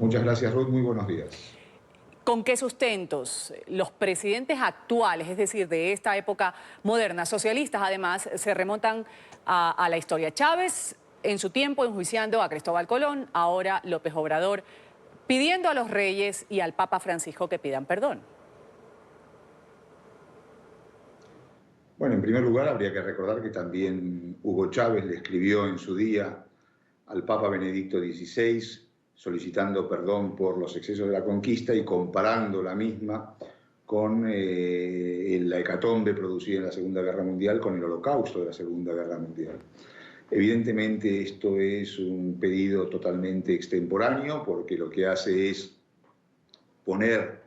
Muchas gracias, Ruth. Muy buenos días. ¿Con qué sustentos los presidentes actuales, es decir, de esta época moderna, socialistas además, se remontan a la historia? Chávez, en su tiempo, enjuiciando a Cristóbal Colón, ahora López Obrador, pidiendo a los reyes y al Papa Francisco que pidan perdón. Bueno, en primer lugar, habría que recordar que también Hugo Chávez le escribió en su día al Papa Benedicto XVI solicitando perdón por los excesos de la conquista y comparando la misma con la hecatombe producida en la Segunda Guerra Mundial con el holocausto de la Segunda Guerra Mundial. Evidentemente esto es un pedido totalmente extemporáneo porque lo que hace es poner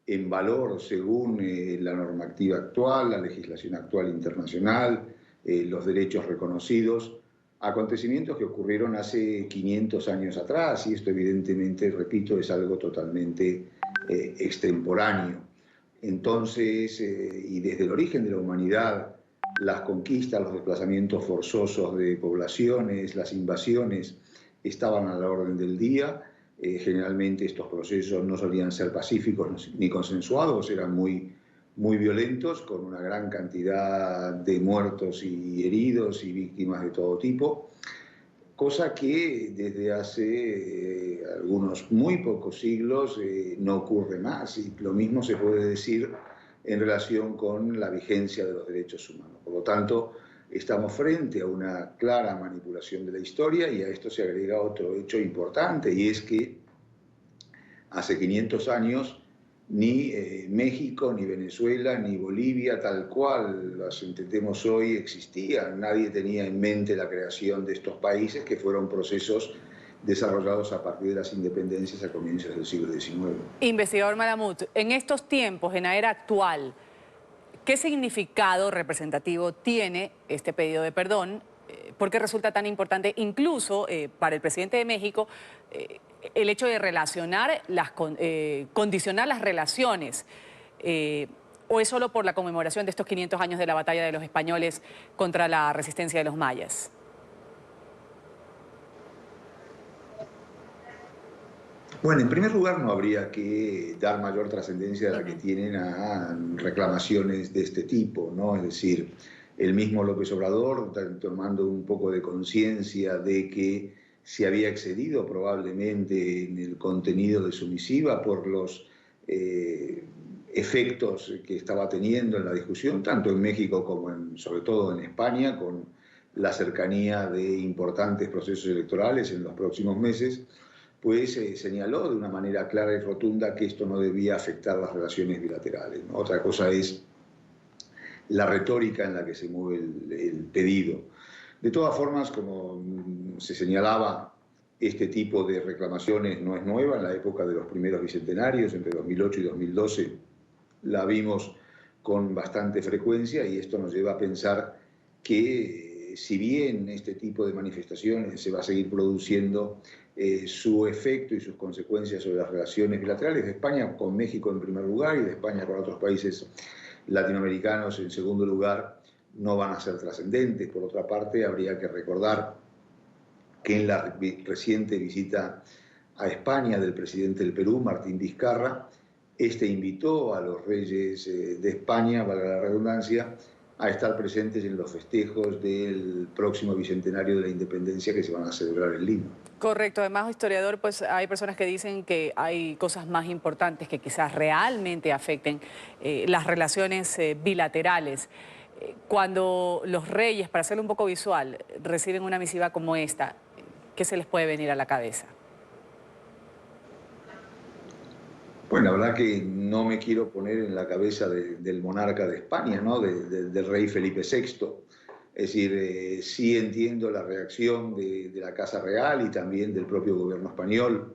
en valor, según la normativa actual, la legislación actual internacional, los derechos reconocidos, acontecimientos que ocurrieron hace 500 años atrás, y esto evidentemente, repito, es algo totalmente extemporáneo. Entonces, y desde el origen de la humanidad, las conquistas, los desplazamientos forzosos de poblaciones, las invasiones, estaban a la orden del día. Generalmente estos procesos no solían ser pacíficos ni consensuados, eran muy violentos, con una gran cantidad de muertos y heridos y víctimas de todo tipo, cosa que desde hace algunos muy pocos siglos no ocurre más, y lo mismo se puede decir en relación con la vigencia de los derechos humanos. Por lo tanto, estamos frente a una clara manipulación de la historia, y a esto se agrega otro hecho importante, y es que hace 500 años ni México, ni Venezuela, ni Bolivia, tal cual las entendemos hoy, existían. Nadie tenía en mente la creación de estos países, que fueron procesos desarrollados a partir de las independencias a comienzos del siglo XIX. Investigador Malamud, en estos tiempos, en la era actual, ¿qué significado representativo tiene este pedido de perdón? ¿Por qué resulta tan importante, incluso para el presidente de México, el hecho de condicionar las relaciones? ¿O es solo por la conmemoración de estos 500 años de la batalla de los españoles contra la resistencia de los mayas? Bueno, en primer lugar, no habría que dar mayor trascendencia de la que tienen a reclamaciones de este tipo, ¿no? Es decir, el mismo López Obrador, tomando un poco de conciencia de que se había excedido probablemente en el contenido de su misiva por los efectos que estaba teniendo en la discusión, tanto en México como sobre todo en España, con la cercanía de importantes procesos electorales en los próximos meses, pues señaló de una manera clara y rotunda que esto no debía afectar las relaciones bilaterales, ¿no? Otra cosa es la retórica en la que se mueve el pedido. De todas formas, como se señalaba, este tipo de reclamaciones no es nueva. En la época de los primeros bicentenarios, entre 2008 y 2012, la vimos con bastante frecuencia, y esto nos lleva a pensar que si bien este tipo de manifestaciones se va a seguir produciendo, su efecto y sus consecuencias sobre las relaciones bilaterales de España con México en primer lugar y de España con otros países latinoamericanos en segundo lugar no van a ser trascendentes. Por otra parte, habría que recordar que en la reciente visita a España del presidente del Perú, Martín Vizcarra, este invitó a los reyes de España, valga la redundancia, a estar presentes en los festejos del próximo bicentenario de la independencia que se van a celebrar en Lima. Correcto, además, historiador, pues hay personas que dicen que hay cosas más importantes que quizás realmente afecten las relaciones bilaterales. Cuando los reyes, para hacerlo un poco visual, reciben una misiva como esta, ¿qué se les puede venir a la cabeza? Bueno, la verdad que no me quiero poner en la cabeza del monarca de España, ¿no? Del rey Felipe VI. Es decir, sí entiendo la reacción de la Casa Real y también del propio gobierno español,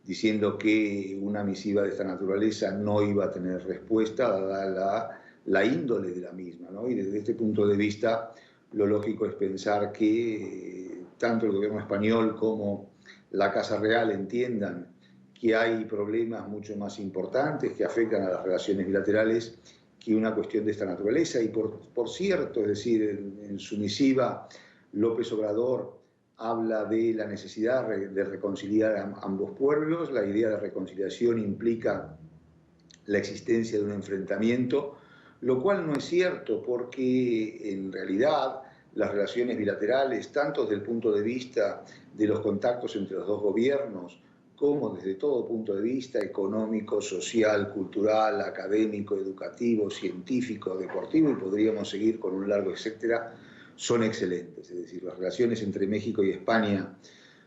diciendo que una misiva de esta naturaleza no iba a tener respuesta, dada la índole de la misma, ¿no? Y desde este punto de vista, lo lógico es pensar que tanto el gobierno español como la Casa Real entiendan que hay problemas mucho más importantes que afectan a las relaciones bilaterales que una cuestión de esta naturaleza. Y por cierto, es decir, en su misiva, López Obrador habla de la necesidad de reconciliar a ambos pueblos. La idea de reconciliación implica la existencia de un enfrentamiento, lo cual no es cierto porque en realidad las relaciones bilaterales, tanto desde el punto de vista de los contactos entre los dos gobiernos, como desde todo punto de vista económico, social, cultural, académico, educativo, científico, deportivo, y podríamos seguir con un largo etcétera, son excelentes. Es decir, las relaciones entre México y España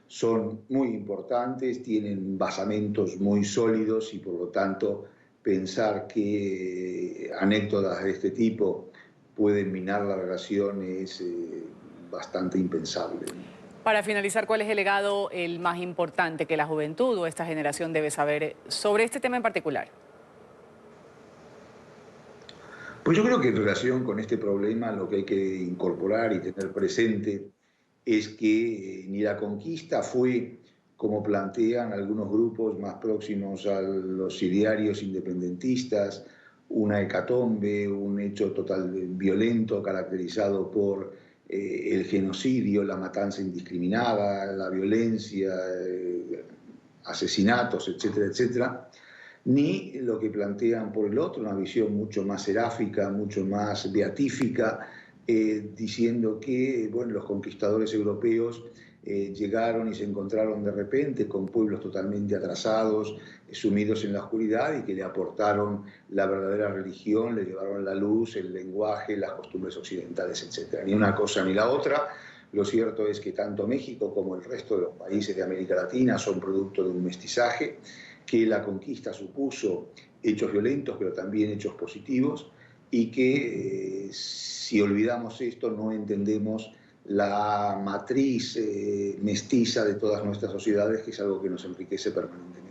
son muy importantes, tienen basamentos muy sólidos y por lo tanto pensar que anécdotas de este tipo pueden minar la relación es bastante impensable. Para finalizar, ¿cuál es el legado el más importante que la juventud o esta generación debe saber sobre este tema en particular? Pues yo creo que en relación con este problema lo que hay que incorporar y tener presente es que ni la conquista fue, como plantean algunos grupos más próximos a los idearios independentistas, una hecatombe, un hecho total violento caracterizado por el genocidio, la matanza indiscriminada, la violencia, asesinatos, etcétera, etcétera, ni lo que plantean por el otro, una visión mucho más seráfica, mucho más beatífica, diciendo que bueno, los conquistadores europeos llegaron y se encontraron de repente con pueblos totalmente atrasados, sumidos en la oscuridad y que le aportaron la verdadera religión, le llevaron la luz, el lenguaje, las costumbres occidentales, etc. Ni una cosa ni la otra. Lo cierto es que tanto México como el resto de los países de América Latina son producto de un mestizaje, que la conquista supuso hechos violentos, pero también hechos positivos, y que si olvidamos esto no entendemos la matriz mestiza de todas nuestras sociedades, que es algo que nos enriquece permanentemente.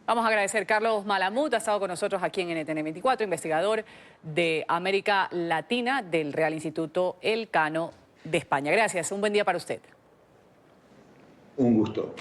Vamos a agradecer. Carlos Malamud ha estado con nosotros aquí en NTN 24, investigador de América Latina del Real Instituto Elcano de España. Gracias, un buen día para usted. Un gusto.